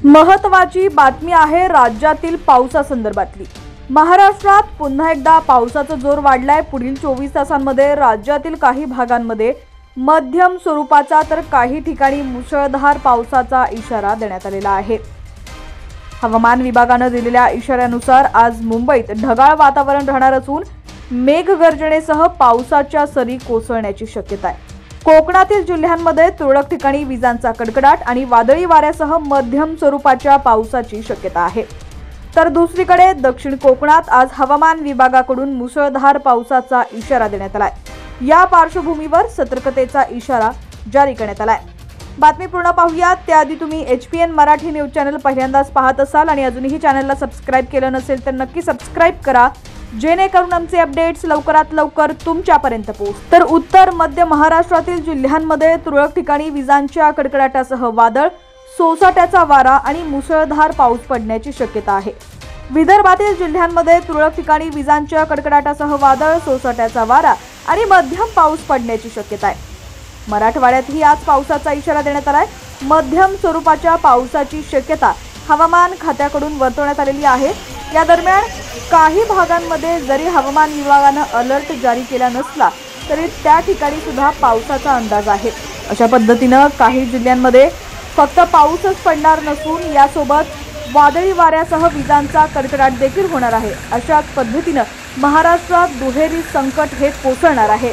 महत्त्वाची बातमी आहे राज्यातील पावसासंदर्भातली। महाराष्ट्रात पुन्हा एकदा पावसाचा जोर वाढलाय। पुढील 24 तासांमध्ये राज्यातील काही भागांमध्ये मध्यम स्वरूपाचा तर काही ठिकाणी मुसळधार पावसाचा इशारा देण्यात आलेला आहे। हवामान विभागाने दिलेल्या इशाऱ्यानुसार आज मुंबईत ढगाळ वातावरण राहणार असून मेघगर्जनेसह पावसाच्या सरी कोसळण्याची शक्यता आहे। कोकणातील जिल्ह्यांमध्ये तुरळक ठिकाणी विजांचा कडकडाट आणि वादळी वाऱ्यासह मध्यम स्वरूपाच्या पावसाची शक्यता आहे। तर दुसरीकडे दक्षिण कोकणात आज हवामान विभागाकडून मुसळधार पावसाचा इशारा देण्यात आलाय। या पार्श्वभूमीवर सतर्कतेचा इशारा जारी करण्यात आलाय। बातमी पूर्ण पाहूया त्याआधी तुम्ही HPN मराठी न्यूज चॅनल पहिल्यांदाच पाहत असाल आणि अजूनही चॅनलला सबस्क्राइब केलं नसेल तर नक्की सबस्क्राइब करा, जेणेकरून आमचे अपडेट्स लवकरात लवकर तुमच्यापर्यंत पोहोचतील। तर उत्तर मध्य महाराष्ट्रातील जिल्ह्यांमध्ये तुरळक ठिकाणी विजांच्या कडकडाटासह वादळ, सोसाट्याचा वारा आणि मुसळधार पाऊस पडण्याची शक्यता आहे। विदर्भातील जिल्ह्यांमध्ये तुरळक ठिकाणी विजांच्या कडकडाटासह वादळ, सोसाट्याचा वारा आणि मध्यम पाऊस पडण्याची शक्यता आहे। मराठवाड्यातही आज पावसाचा इशारा देण्यात आलाय। मध्यम स्वरूपाच्या पावसाची शक्यता हवामान खात्याकडून वर्तवण्यात आलेली आहे। या दरम्यान काही भागांमध्ये जरी हवामान विभागाने अलर्ट जारी केला नसला तरी त्या ठिकाणी सुद्धा पावसाचा अंदाज आहे। अशा पद्धतीने काही जिल्ह्यांमध्ये फक्त पाऊसच पडणार नसून यासोबत वादळी वाऱ्यासह विजांचा कडकडाट देखील होणार आहे। अशाच पद्धतीने महाराष्ट्रात दुहेरी संकट हे कोसळणार आहे।